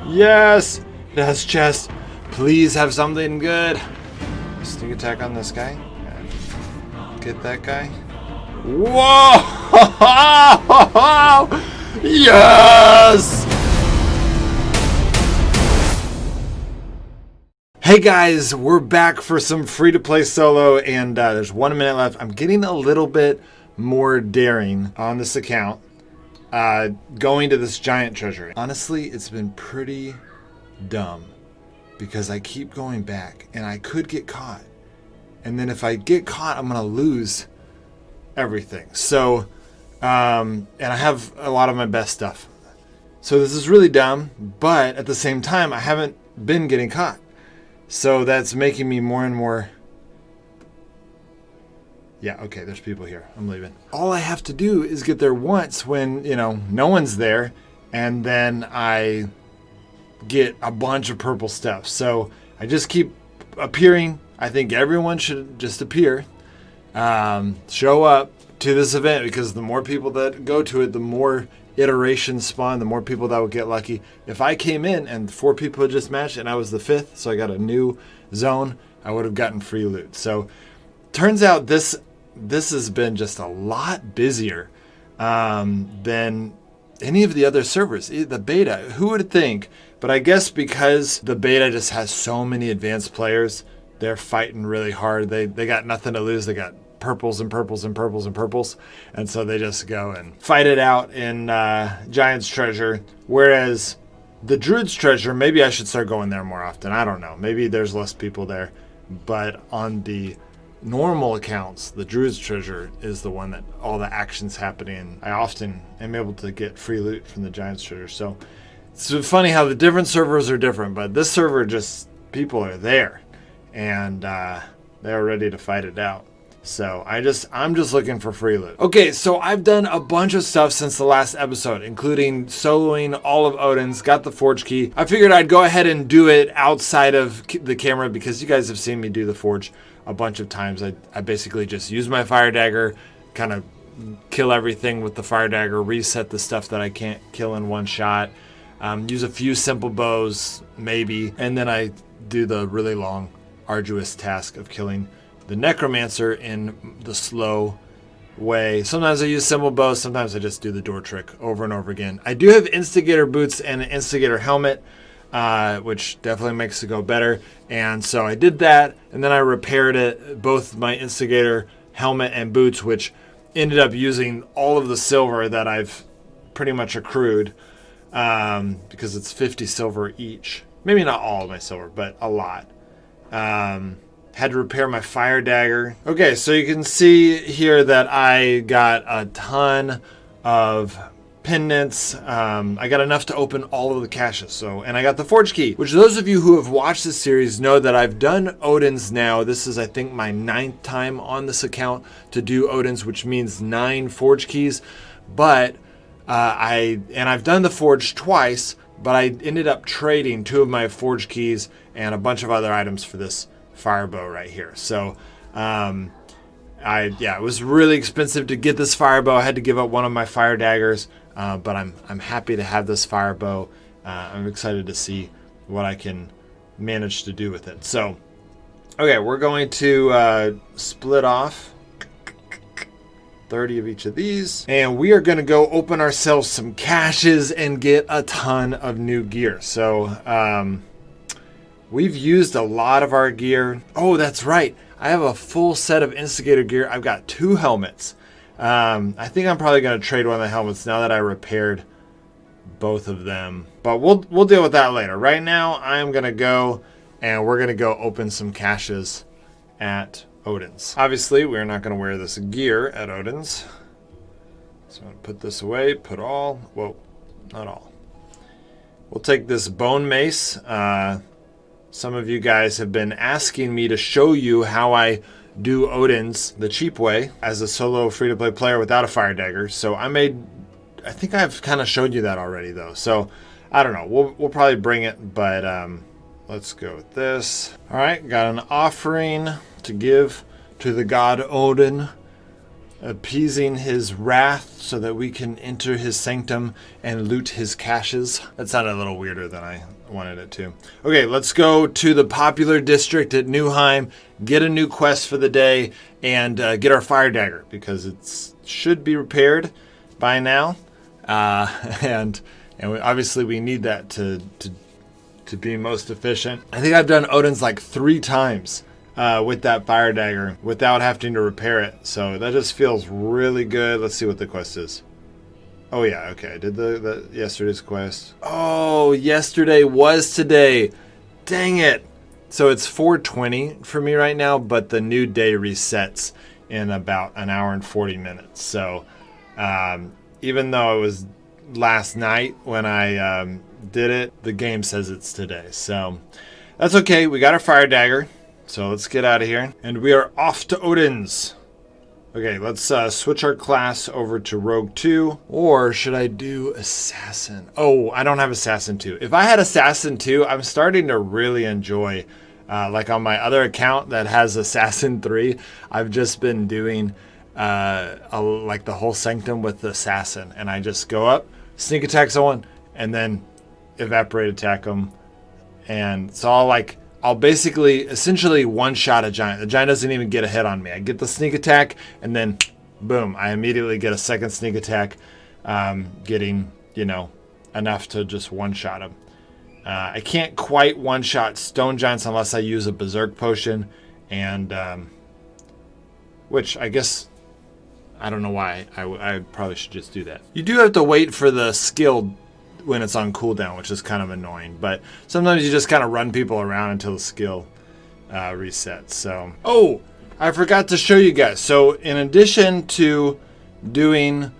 Yes! It has chest. Please have something good. Sneak attack on this guy. Get that guy. Whoa! Yes! Hey guys, we're back for some free-to-play solo, and there's 1 minute left. I'm getting a little bit more daring on this account, going to this giant treasure. Honestly, it's been pretty dumb because I keep going back, and I could get caught. And then if I get caught, I'm gonna lose everything. So, and I have a lot of my best stuff. So this is really dumb, but at the same time, I haven't been getting caught. So that's making me more and more... Yeah, okay, there's people here. I'm leaving. All I have to do is get there once when, you know, no one's there, and then I get a bunch of purple stuff. So I just keep appearing. I think everyone should just appear, show up to this event, because the more people that go to it, the more iterations spawn, the more people that will get lucky. If I came in and 4 people had just matched and I was the 5th, so I got a new zone, I would have gotten free loot. So turns out this has been just a lot busier than any of the other servers. The beta, who would think? But I guess because the beta just has so many advanced players, they're fighting really hard. They got nothing to lose. They got purples and purples and purples and purples, and so they just go and fight it out in Giant's Treasure. Whereas the Druid's Treasure, maybe I should start going there more often. I don't know. Maybe there's less people there, but on the normal accounts, the Druid's Treasure is the one that all the action's happening. I often am able to get free loot from the Giant's Treasure. So it's funny how the different servers are different, but this server, just people are there, and they're ready to fight it out. So I'm just looking for free loot. Okay, so I've done a bunch of stuff since the last episode, including soloing all of Odin's, got the Forge key. I figured I'd go ahead and do it outside of the camera because you guys have seen me do the Forge a bunch of times. I basically just use my fire dagger, kind of kill everything with the fire dagger, reset the stuff that I can't kill in one shot, use a few simple bows maybe, and then I do the really long, arduous task of killing the necromancer in the slow way. Sometimes I use simple bows, sometimes I just do the door trick over and over again. I do have instigator boots and an instigator helmet, which definitely makes it go better. And so I did that, and then I repaired it, both my instigator helmet and boots, which ended up using all of the silver that I've pretty much accrued, because it's 50 silver each. Maybe not all of my silver, but a lot. Had to repair my fire dagger. Okay, so you can see here that I got a ton of pendants. I got enough to open all of the caches. And I got the Forge key, which those of you who have watched this series know that I've done Odin's now. This is, I think, my 9th time on this account to do Odin's, which means 9 Forge keys. But I've done the Forge twice, but I ended up trading 2 of my Forge keys and a bunch of other items for this fire bow right here. So it was really expensive to get this fire bow. I had to give up one of my fire daggers, but I'm happy to have this fire bow. I'm excited to see what I can manage to do with it. So okay, we're going to split off 30 of each of these, and we are going to go open ourselves some caches and get a ton of new gear. So we've used a lot of our gear. Oh, that's right. I have a full set of instigator gear. I've got 2 helmets. I think I'm probably going to trade one of the helmets now that I repaired both of them. But we'll deal with that later. Right now, I'm going to go, and we're going to go open some caches at Odin's. Obviously, we're not going to wear this gear at Odin's. So I'm going to put this away, put all. Whoa, not all. We'll take this bone mace. Some of you guys have been asking me to show you how I do Odin's the cheap way as a solo free-to-play player without a fire dagger. So I think I've kind of showed you that already though. So I don't know. We'll probably bring it, but let's go with this. All right, got an offering to give to the god Odin. appeasing his wrath so that we can enter his sanctum and loot his caches. That sounded a little weirder than I wanted it to. Okay, let's go to the popular district at Newheim, get a new quest for the day, and get our fire dagger because it should be repaired by now. And obviously we need that to be most efficient. I think I've done Odin's like 3 times with that fire dagger without having to repair it. So that just feels really good. Let's see what the quest is. Oh yeah, okay. I did the yesterday's quest. Oh, yesterday was today. Dang it. So it's 4:20 for me right now, but the new day resets in about an hour and 40 minutes. So even though it was last night when I did it, the game says it's today. So that's okay. We got our fire dagger. So let's get out of here. And we are off to Odin's. Okay, let's switch our class over to Rogue 2. Or should I do Assassin? Oh, I don't have Assassin 2. If I had Assassin 2, I'm starting to really enjoy, like on my other account that has Assassin 3, I've just been doing like the whole sanctum with the Assassin. And I just go up, sneak attack someone, and then evaporate attack them. And so I'll basically essentially one-shot a giant. The giant doesn't even get a hit on me. I get the sneak attack, and then boom, I immediately get a second sneak attack, getting, enough to just one-shot him. I can't quite one-shot stone giants unless I use a berserk potion, and which I guess, I don't know why. I probably should just do that. You do have to wait for the skill when it's on cooldown, which is kind of annoying, but sometimes you just kind of run people around until the skill resets. So, oh, I forgot to show you guys. So in addition to doing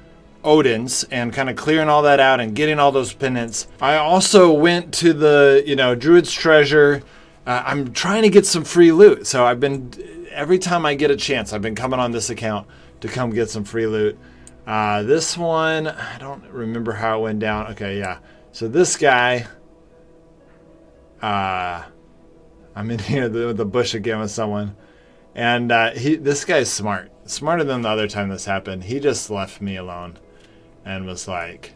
Odin's and kind of clearing all that out and getting all those pendants, I also went to the, Druid's Treasure. I'm trying to get some free loot. So every time I get a chance, I've been coming on this account to come get some free loot. This one, I don't remember how it went down. Okay, yeah. So this guy, I'm in here with the bush again with someone, and this guy's smart, smarter than the other time this happened. He just left me alone, and was like,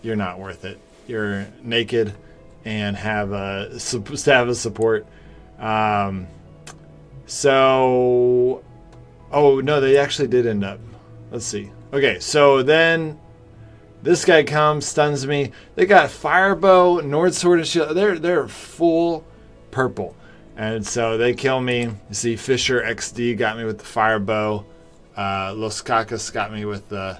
"You're not worth it. You're naked, and have a support." So, oh no, they actually did end up. Let's see. Okay, so then this guy comes, stuns me. They got Firebow, Nord Sword, and Shield. They're full purple. And so they kill me. You see, Fisher XD got me with the Firebow. Los Cacas got me with the...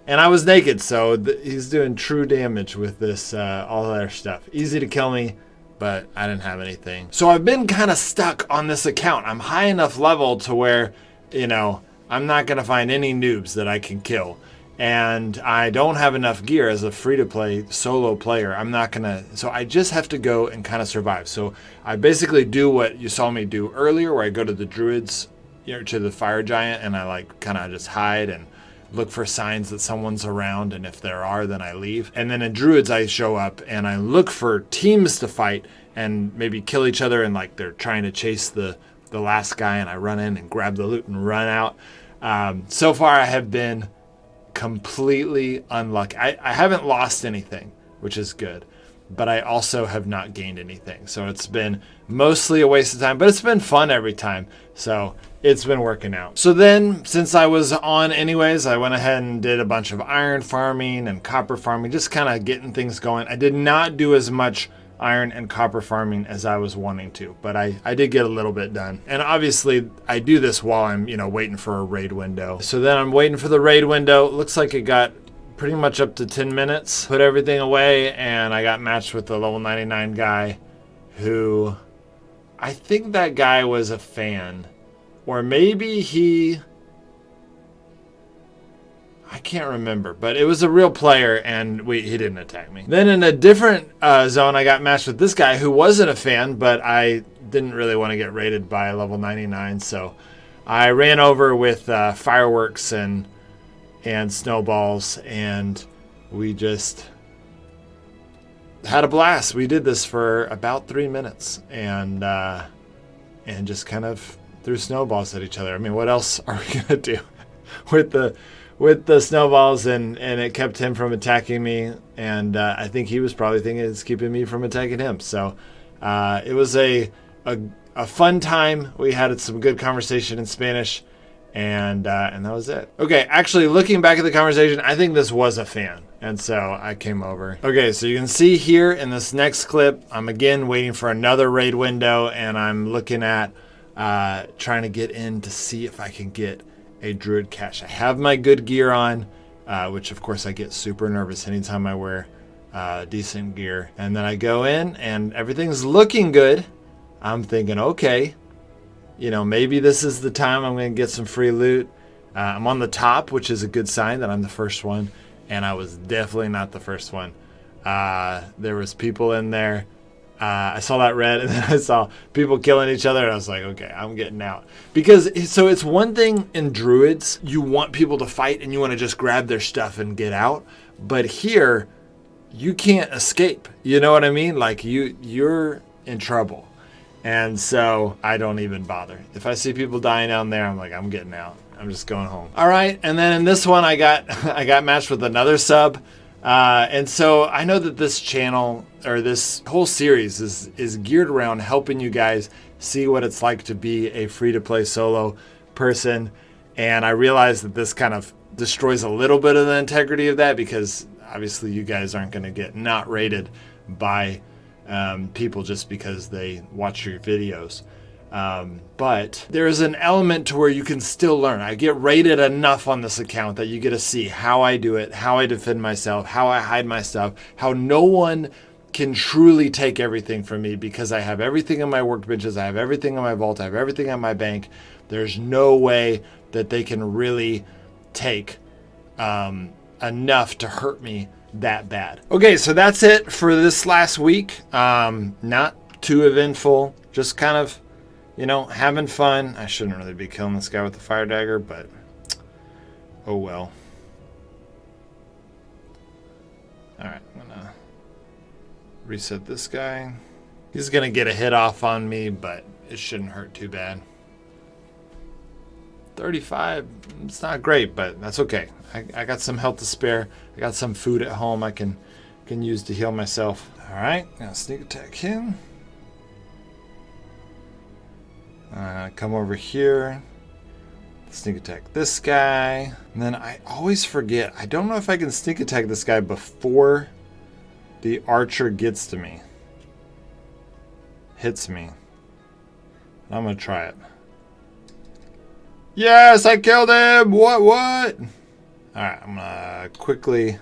And I was naked, so he's doing true damage with this, all their stuff. Easy to kill me, but I didn't have anything. So I've been kind of stuck on this account. I'm high enough level to where, I'm not going to find any noobs that I can kill. And I don't have enough gear as a free-to-play solo player. I'm not going to... So I just have to go and kind of survive. So I basically do what you saw me do earlier, where I go to the druids, to the fire giant, and I kind of just hide and look for signs that someone's around. And if there are, then I leave. And then in druids, I show up and I look for teams to fight and maybe kill each other. And they're trying to chase the last guy, and I run in and grab the loot and run out. So far I have been completely unlucky. I haven't lost anything, which is good, but I also have not gained anything. So it's been mostly a waste of time, but it's been fun every time. So it's been working out. So then, since I was on anyways, I went ahead and did a bunch of iron farming and copper farming, just kind of getting things going. I did not do as much iron and copper farming as I was wanting to, but I did get a little bit done. And obviously I do this while I'm waiting for a raid window. So then I'm waiting for the raid window. It looks like it got pretty much up to 10 minutes. Put everything away, and I got matched with the level 99 guy, who I think that guy was a fan, or maybe I can't remember, but it was a real player, and he didn't attack me. Then in a different zone, I got matched with this guy who wasn't a fan, but I didn't really want to get raided by level 99, so I ran over with fireworks and snowballs, and we just had a blast. We did this for about 3 minutes, and just kind of threw snowballs at each other. I mean, what else are we gonna do? with the snowballs, and it kept him from attacking me. And I think he was probably thinking it's keeping me from attacking him. So it was a fun time. We had some good conversation in Spanish, and that was it. Okay, actually, looking back at the conversation, I think this was a fan. And so I came over. Okay, so you can see here in this next clip, I'm again waiting for another raid window, and I'm looking at trying to get in to see if I can get a druid cache. I have my good gear on, which of course I get super nervous anytime I wear decent gear. And then I go in and everything's looking good. I'm thinking, okay, maybe this is the time I'm going to get some free loot. I'm on the top, which is a good sign that I'm the first one. And I was definitely not the first one. There was people in there. I saw that red, and then I saw people killing each other, and I was like, okay, I'm getting out. Because, so it's one thing in druids, you want people to fight, and you want to just grab their stuff and get out. But here, you can't escape. You know what I mean? Like, you're in trouble. And so I don't even bother. If I see people dying down there, I'm like, I'm getting out. I'm just going home. All right, and then in this one, I got matched with another sub, and so I know that this channel or this whole series is geared around helping you guys see what it's like to be a free-to-play solo person, and I realize that this kind of destroys a little bit of the integrity of that because obviously you guys aren't going to get not rated by people just because they watch your videos. But there is an element to where you can still learn. I get rated enough on this account that you get to see how I do it, how I defend myself, how I hide my stuff, how no one can truly take everything from me because I have everything in my workbenches, I have everything in my vault, I have everything in my bank. There's no way that they can really take enough to hurt me that bad. Okay, so that's it for this last week. Not too eventful, just kind of having fun. I shouldn't really be killing this guy with the fire dagger, but oh well. Alright, I'm gonna reset this guy. He's gonna get a hit off on me, but it shouldn't hurt too bad. 35, it's not great, but that's okay. I got some health to spare. I got some food at home I can use to heal myself. Alright, gonna sneak attack him. Come over here, sneak attack this guy, and then I always forget. I don't know if I can sneak attack this guy before the archer gets to me, hits me. I'm gonna try it. Yes, I killed him. What? All right, I'm gonna quickly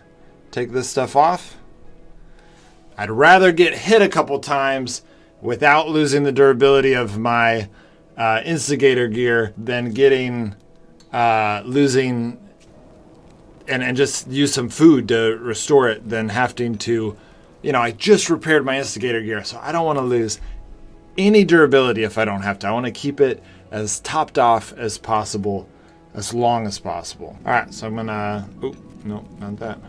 take this stuff off. I'd rather get hit a couple times without losing the durability of my instigator gear than getting losing and just use some food to restore it than having to, I just repaired my instigator gear, so I don't want to lose any durability if I don't have to. I want to keep it as topped off as possible, as long as possible. All right, so I'm gonna, oh, no, not that.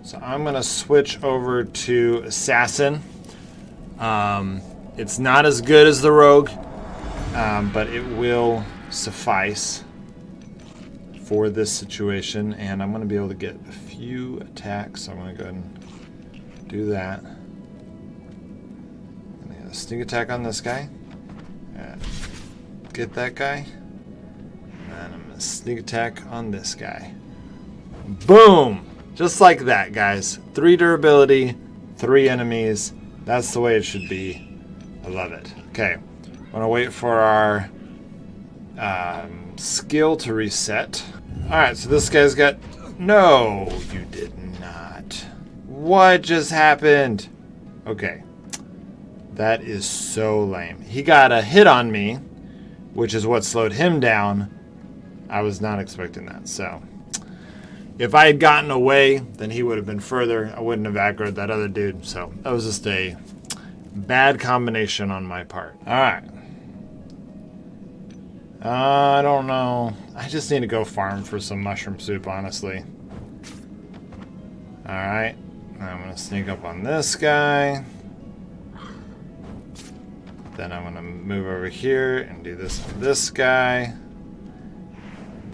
So I'm gonna switch over to Assassin. It's not as good as the Rogue, but it will suffice for this situation, and I'm going to be able to get a few attacks, so I'm going to go ahead and do that. I'm going to get a sneak attack on this guy. Get that guy. And I'm going to sneak attack on this guy. Boom! Just like that, guys. 3 durability, 3 enemies. That's the way it should be. I love it. Okay, I'm gonna wait for our skill to reset. All right, so this guy's got, no, you did not. What just happened? Okay, that is so lame. He got a hit on me, which is what slowed him down. I was not expecting that, so. If I had gotten away, then he would have been further. I wouldn't have aggroed that other dude, so that was just a bad combination on my part. Alright. I don't know. I just need to go farm for some mushroom soup, honestly. Alright. I'm going to sneak up on this guy. Then I'm going to move over here and do this on this guy.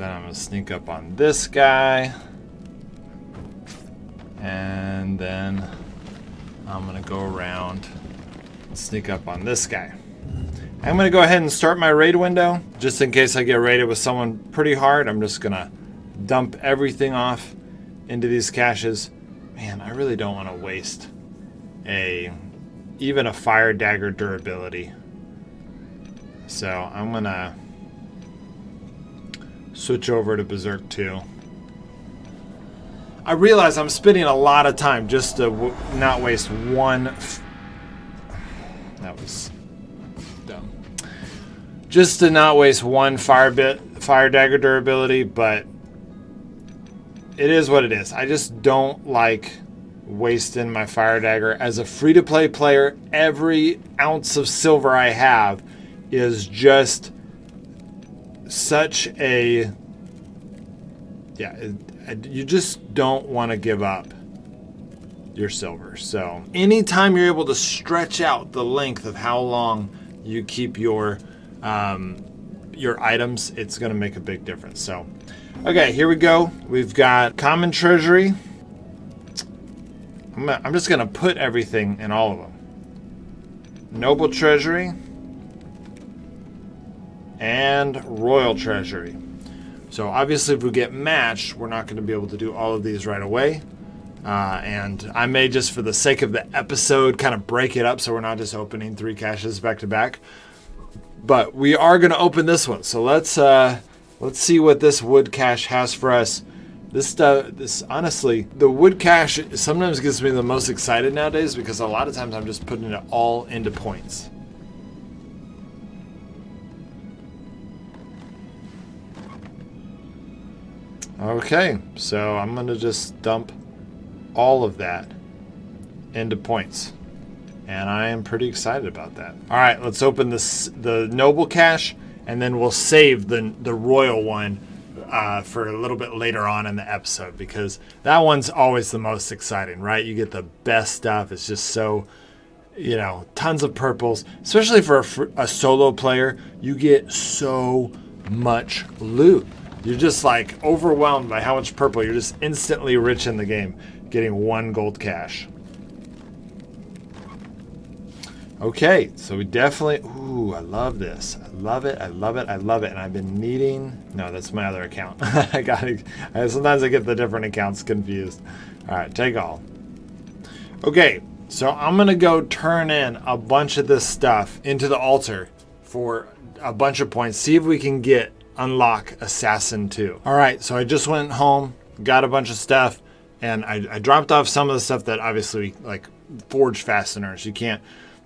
Then I'm gonna sneak up on this guy. And then I'm gonna go around and sneak up on this guy. I'm gonna go ahead and start my raid window. Just in case I get raided with someone pretty hard, I'm just gonna dump everything off into these caches. Man, I really don't wanna waste even a fire dagger durability. So I'm gonna switch over to Berserk 2. I realize I'm spending a lot of time just to not waste one. That was dumb. Just to not waste one fire dagger durability, but it is what it is. I just don't like wasting my fire dagger. As a free-to-play player, every ounce of silver I have is just such a you just don't want to give up your silver. So anytime you're able to stretch out the length of how long you keep your items, it's going to make a big difference. So okay, here we go. We've got common treasury. I'm just going to put everything in all of them. Noble treasury and royal treasury. So obviously if we get matched, we're not going to be able to do all of these right away. And I may, just for the sake of the episode, kind of break it up so we're not just opening 3 caches back to back. But we are going to open this one. So let's see what this wood cache has for us. This honestly, the wood cache sometimes gets me the most excited nowadays because a lot of times I'm just putting it all into points. Okay, so I'm going to just dump all of that into points. And I am pretty excited about that. All right, let's open the noble cache, and then we'll save the royal one for a little bit later on in the episode, because that one's always the most exciting, right? You get the best stuff. It's just so, tons of purples. Especially for a solo player, you get so much loot. You're just like overwhelmed by how much purple. You're just instantly rich in the game, getting 1 gold cache. Okay, so we definitely, ooh, I love this. I love it, I love it, I love it. And I've been needing, no, that's my other account. Sometimes I get the different accounts confused. All right, take all. Okay, so I'm gonna go turn in a bunch of this stuff into the altar for a bunch of points. See if we can unlock Assassin 2. All right, so I just went home, got a bunch of stuff, and I dropped off some of the stuff that obviously, like forge fasteners, you can't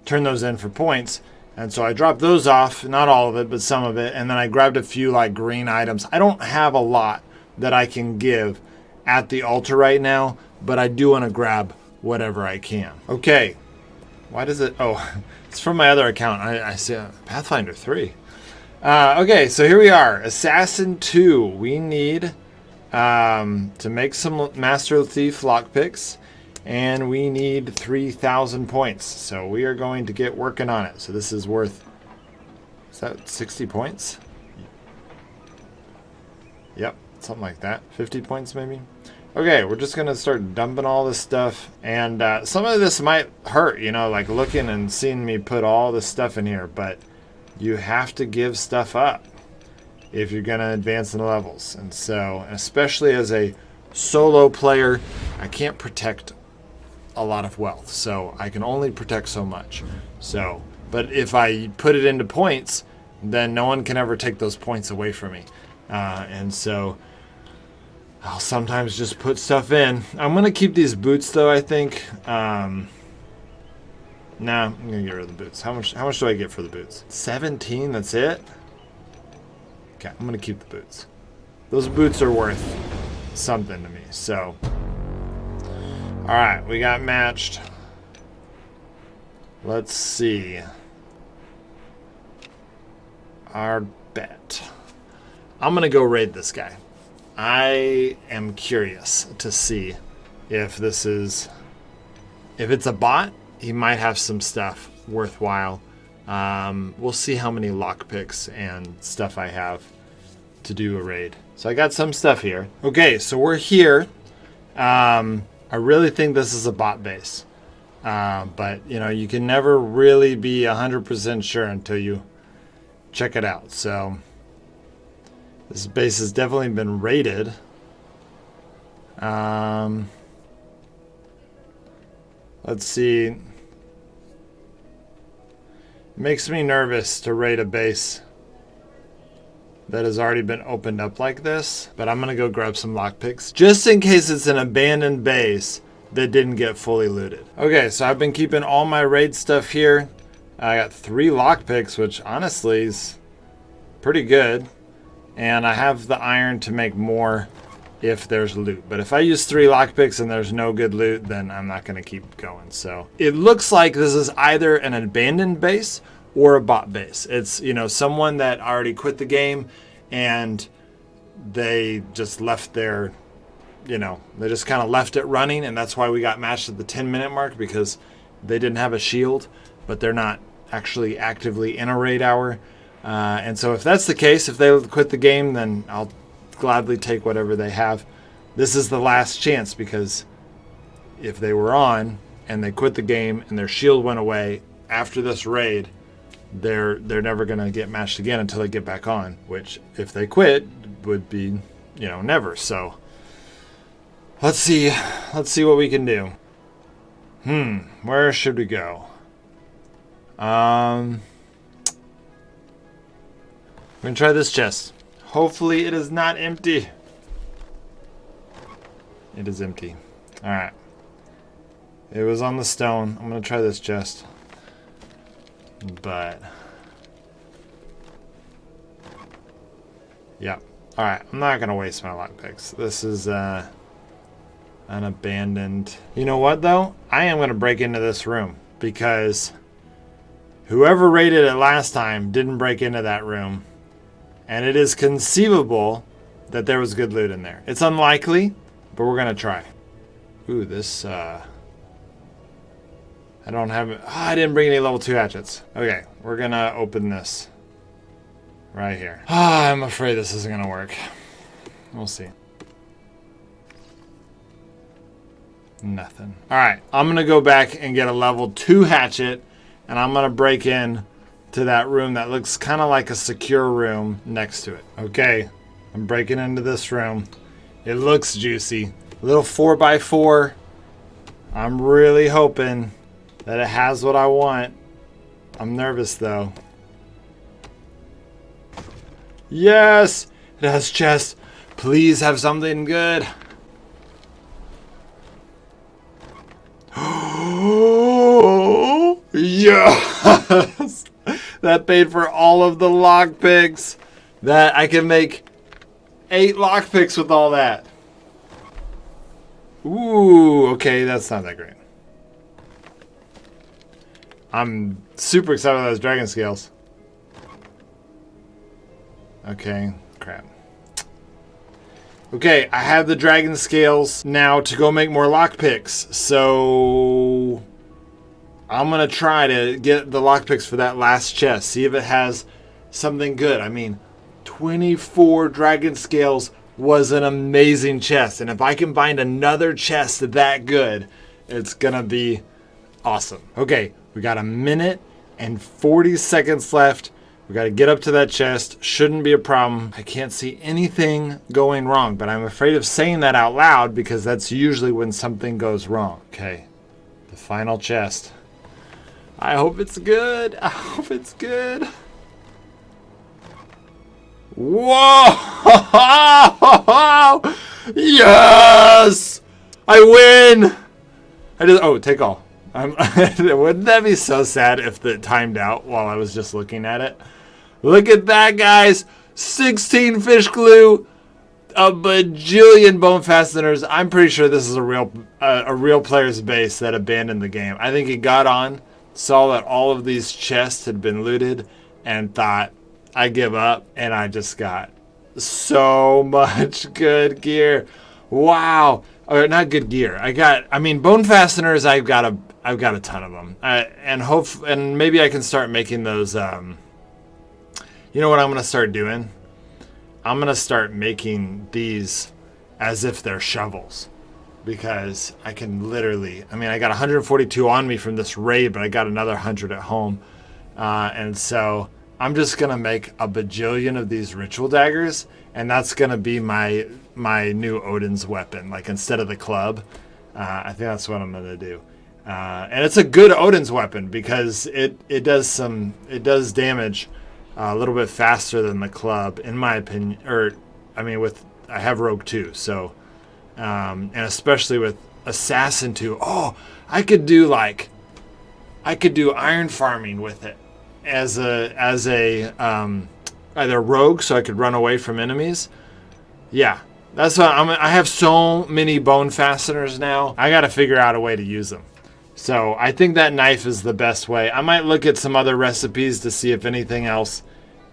turn those in for points. And so I dropped those off, not all of it, but some of it. And then I grabbed a few like green items. I don't have a lot that I can give at the altar right now, but I do want to grab whatever I can. Okay, why does it, oh, it's from my other account. I see Pathfinder 3. Okay, so here we are, Assassin 2. We need to make some Master Thief lockpicks, and we need 3,000 points. So we are going to get working on it. So this is worth, is that 60 points? Yep, something like that. 50 points maybe. Okay, we're just gonna start dumping all this stuff, and some of this might hurt, like looking and seeing me put all this stuff in here, but you have to give stuff up if you're going to advance in the levels. And so, especially as a solo player, I can't protect a lot of wealth. So I can only protect so much. So, but if I put it into points, then no one can ever take those points away from me. And so I'll sometimes just put stuff in. I'm going to keep these boots though, I think. Nah, I'm gonna get rid of the boots. How much do I get for the boots? 17, that's it? Okay, I'm gonna keep the boots. Those boots are worth something to me, so. Alright, we got matched. Let's see. Our bet. I'm gonna go raid this guy. I am curious to see if this is, if it's a bot, he might have some stuff worthwhile. We'll see how many lockpicks and stuff I have. to do a raid. So I got some stuff here. Okay, so we're here. I really think this is a bot base. But, you know, you can never really be 100% sure until you check it out. So this base has definitely been raided. Let's see. It makes me nervous to raid a base that has already been opened up like this, but I'm gonna go grab some lockpicks just in case it's an abandoned base that didn't get fully looted. Okay, so I've been keeping all my raid stuff here. I got 3 lockpicks, which honestly is pretty good, and I have the iron to make more if there's loot. But if I use 3 lockpicks and there's no good loot, then I'm not gonna keep going. So it looks like this is either an abandoned base or a bot base. It's, you know, someone that already quit the game and they just left their, you know, they just kind of left it running, and that's why we got matched at the 10-minute mark, because they didn't have a shield, but they're not actually actively in a raid hour. And so if that's the case, if they quit the game, then I'll gladly take whatever they have. This is the last chance, because if they were on and they quit the game and their shield went away after this raid, they're never going to get matched again until they get back on, which if they quit would be, you know, never. So let's see what we can do. Where should we go? We're gonna try this chest. Hopefully it is not empty. It is empty. All right. It was on the stone. I'm gonna try this chest. But yeah. All right. I'm not gonna waste my lockpicks. This is an abandoned. You know what though? I am gonna break into this room, because whoever raided it last time didn't break into that room, and it is conceivable that there was good loot in there. It's unlikely, but we're gonna try. Ooh, this I don't have it. I didn't bring any level 2 hatchets. Okay, we're gonna open this right here. I'm afraid this isn't gonna work. We'll see. Nothing. All right, I'm gonna go back and get a level 2 hatchet, and I'm gonna break in to that room that looks kind of like a secure room next to it. Okay, I'm breaking into this room. It looks juicy. A little 4x4. I'm really hoping that it has what I want. I'm nervous though. Yes! It has chest. Please have something good. Yes! That paid for all of the lockpicks. That I can make 8 lockpicks with all that. Ooh, okay, that's not that great. I'm super excited about those dragon scales. Okay, crap. Okay, I have the dragon scales now to go make more lockpicks. So I'm gonna try to get the lockpicks for that last chest. See if it has something good. I mean, 24 dragon scales was an amazing chest, and if I can find another chest that good, it's gonna be awesome. Okay, we got 1 minute and 40 seconds left. We got to get up to that chest. Shouldn't be a problem. I can't see anything going wrong, but I'm afraid of saying that out loud because that's usually when something goes wrong. Okay, the final chest. I hope it's good. I hope it's good. Whoa! Yes! I win! Take all. Wouldn't that be so sad if it timed out while I was just looking at it? Look at that, guys! 16 fish glue, a bajillion bone fasteners. I'm pretty sure this is a real player's base that abandoned the game. I think he got on, saw that all of these chests had been looted, and thought, I give up, and I just got so much good gear. Wow. Or not good gear. Bone fasteners, I've got a ton of them. And maybe I can start making those, you know what I'm going to start doing? I'm going to start making these as if they're shovels, because I can literally, I mean, I got 142 on me from this raid, but I got another 100 at home. And so I'm just going to make a bajillion of these ritual daggers, and that's going to be my new Odin's weapon. Like, instead of the club, I think that's what I'm going to do. And it's a good Odin's weapon because it does damage a little bit faster than the club, in my opinion. Or, I mean, I have Rogue 2, so, and especially with Assassin 2. Oh, I could do iron farming with it as a either rogue, so I could run away from enemies. Yeah, that's what I have so many bone fasteners now. I got to figure out a way to use them. So I think that knife is the best way. I might look at some other recipes to see if anything else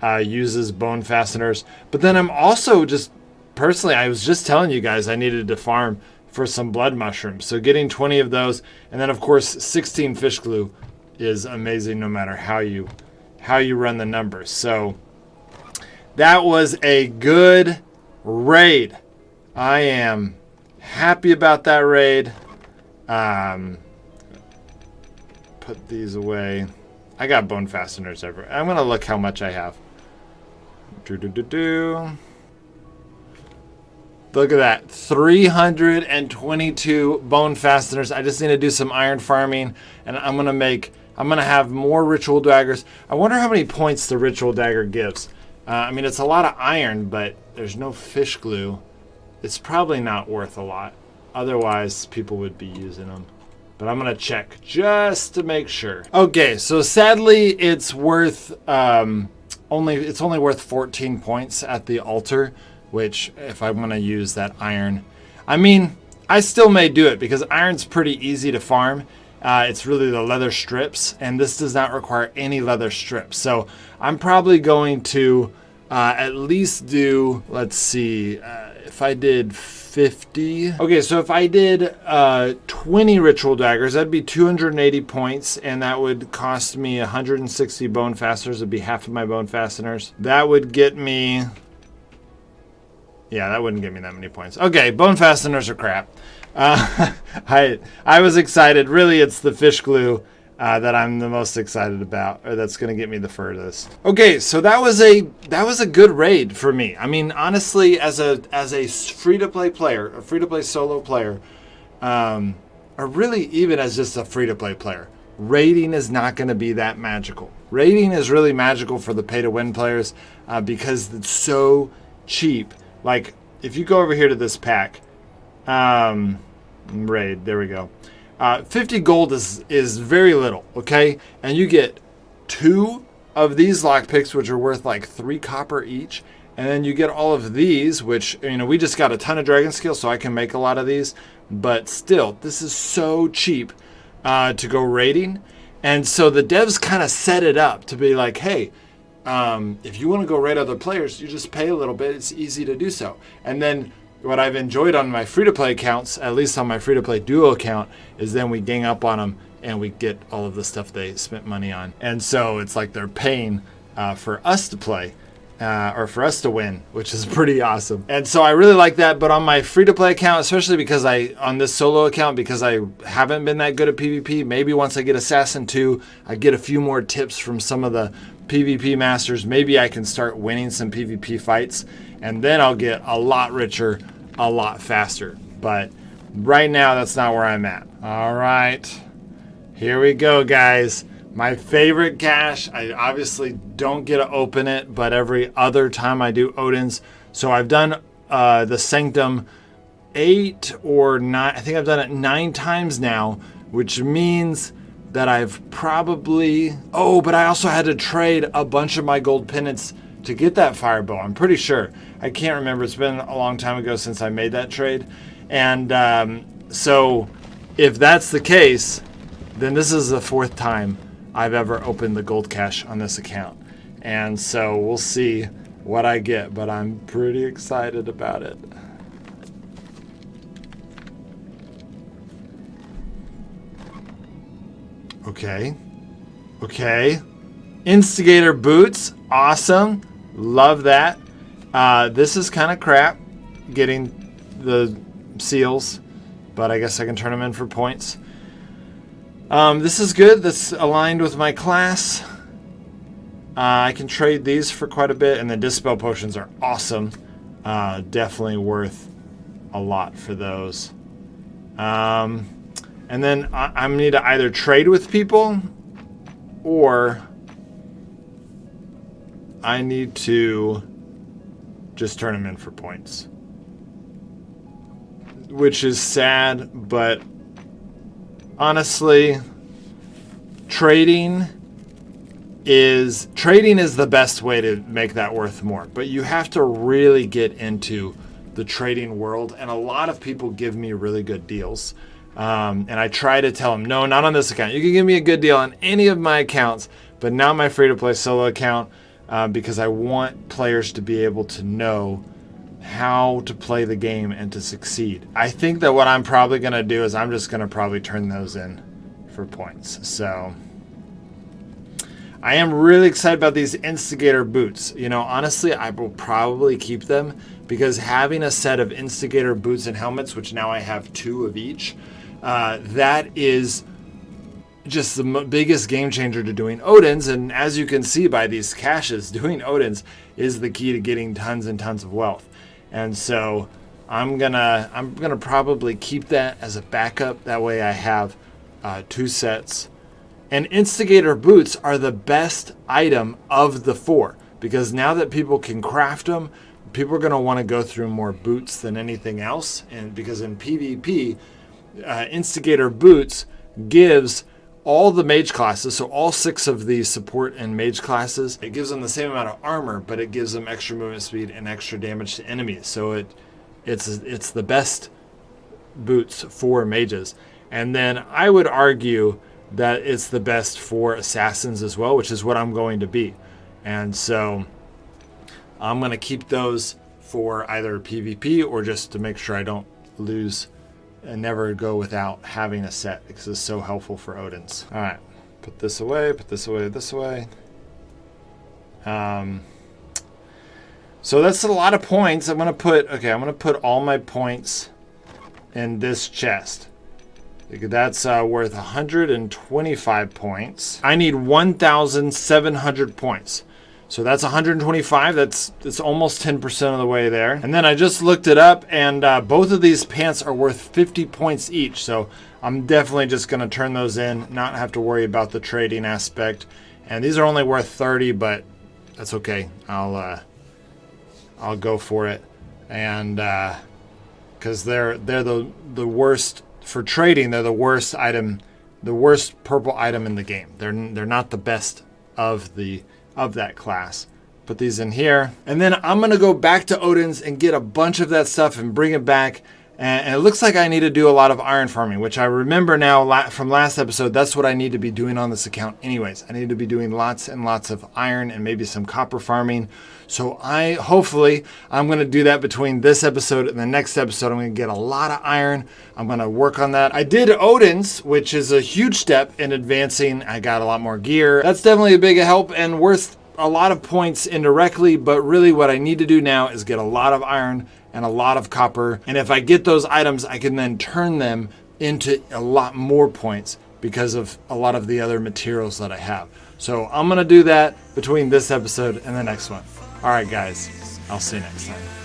uses bone fasteners. But then I'm also just, personally, I was just telling you guys I needed to farm for some blood mushrooms. So getting 20 of those, and then of course 16 fish glue is amazing no matter how you run the numbers. So that was a good raid. I am happy about that raid. Put these away. I got bone fasteners everywhere. I'm gonna look how much I have. Look at that, 322 bone fasteners. I just need to do some iron farming, and I'm gonna have more ritual daggers. I wonder how many points the ritual dagger gives. I mean, it's a lot of iron, but there's no fish glue. It's probably not worth a lot. Otherwise, people would be using them. But I'm gonna check just to make sure. Okay, so sadly, it's worth only worth 14 points at the altar. Which, if I'm gonna use that iron, I mean, I still may do it because iron's pretty easy to farm. It's really the leather strips, and this does not require any leather strips. So I'm probably going to at least do, let's see, if I did 50. Okay, so if I did 20 ritual daggers, that'd be 280 points, and that would cost me 160 bone fasteners. It'd be half of my bone fasteners. That would get me... Yeah, that wouldn't give me that many points. Okay, bone fasteners are crap. I was excited. Really, it's the fish glue that I'm the most excited about, or that's going to get me the furthest. Okay, so that was a good raid for me. I mean, honestly, as a free-to-play player, a free-to-play solo player, or really even as just a free-to-play player, raiding is not going to be that magical. Raiding is really magical for the pay-to-win players because it's so cheap. Like, if you go over here to this pack, raid, there we go. 50 gold is very little, okay? And you get 2 of these lockpicks, which are worth like 3 copper each. And then you get all of these, which, you know, we just got a ton of dragon skill, so I can make a lot of these. But still, this is so cheap to go raiding. And so the devs kind of set it up to be like, hey, if you want to go raid other players, you just pay a little bit. It's easy to do so. And then what I've enjoyed on my free-to-play accounts, at least on my free-to-play duo account, is then we gang up on them and we get all of the stuff they spent money on. And so it's like they're paying for us to play or for us to win, which is pretty awesome. And so I really like that. But on my free-to-play account, especially because on this solo account, because I haven't been that good at PvP, maybe once I get Assassin 2, I get a few more tips from some of the PvP masters. Maybe I can start winning some PvP fights, and then I'll get a lot richer, a lot faster. But right now, that's not where I'm at. All right, here we go, guys. My favorite cache. I obviously don't get to open it, but every other time I do Odin's. So I've done the Sanctum 8 or 9. I think I've done it 9 times now, which means that I've probably... Oh, but I also had to trade a bunch of my gold pennants to get that firebow. I'm pretty sure. I can't remember. It's been a long time ago since I made that trade. And so if that's the case, then this is the 4th time I've ever opened the gold cache on this account. And so we'll see what I get, but I'm pretty excited about it. Okay. Okay. Instigator boots. Awesome. Love that. This is kind of crap, getting the seals, but I guess I can turn them in for points. This is good. That's aligned with my class. I can trade these for quite a bit, and the Dispel Potions are awesome. Definitely worth a lot for those. And then I need to either trade with people, or I need to just turn them in for points. Which is sad, but honestly, trading is the best way to make that worth more. But you have to really get into the trading world, and a lot of people give me really good deals. And I try to tell them, no, not on this account. You can give me a good deal on any of my accounts, but not my free-to-play solo account, because I want players to be able to know how to play the game and to succeed. I think that what I'm probably going to do is I'm just going to probably turn those in for points. So I am really excited about these Instigator boots. You know, honestly, I will probably keep them, because having a set of Instigator boots and helmets, which now I have 2 of each, that is just the biggest game changer to doing Odins. And as you can see by these caches, doing Odins is the key to getting tons and tons of wealth. And so I'm gonna probably keep that as a backup. That way I have 2 sets. And Instigator boots are the best item of the 4, because now that people can craft them, people are going to want to go through more boots than anything else. And because in PvP, Instigator boots gives all the mage classes, so all 6 of the support and mage classes, it gives them the same amount of armor, but it gives them extra movement speed and extra damage to enemies. So it's the best boots for mages. And then I would argue that it's the best for assassins as well, which is what I'm going to be. And so I'm going to keep those for either PvP or just to make sure I don't lose and never go without having a set, because it's so helpful for Odins. All right, put this away, this way. So that's a lot of points. I'm gonna put all my points in this chest. That's worth 125 points. I need 1,700 points. So that's 125. That's almost 10% of the way there. And then I just looked it up, and both of these pants are worth 50 points each. So I'm definitely just going to turn those in, not have to worry about the trading aspect. And these are only worth 30, but that's okay. I'll go for it. And because they're the worst for trading. They're the worst item, the worst purple item in the game. They're not the best of that class. Put these in here, and then I'm gonna go back to Odin's and get a bunch of that stuff and bring it back. And it looks like I need to do a lot of iron farming, which I remember now from last episode. That's what I need to be doing on this account anyways. I need to be doing lots and lots of iron and maybe some copper farming. So hopefully I'm going to do that between this episode and the next episode. I'm going to get a lot of iron. I'm going to work on that. I did Odin's, which is a huge step in advancing. I got a lot more gear. That's definitely a big help and worth a lot of points indirectly, but really what I need to do now is get a lot of iron and a lot of copper. And if I get those items, I can then turn them into a lot more points because of a lot of the other materials that I have. So I'm gonna do that between this episode and the next one. All right, guys, I'll see you next time.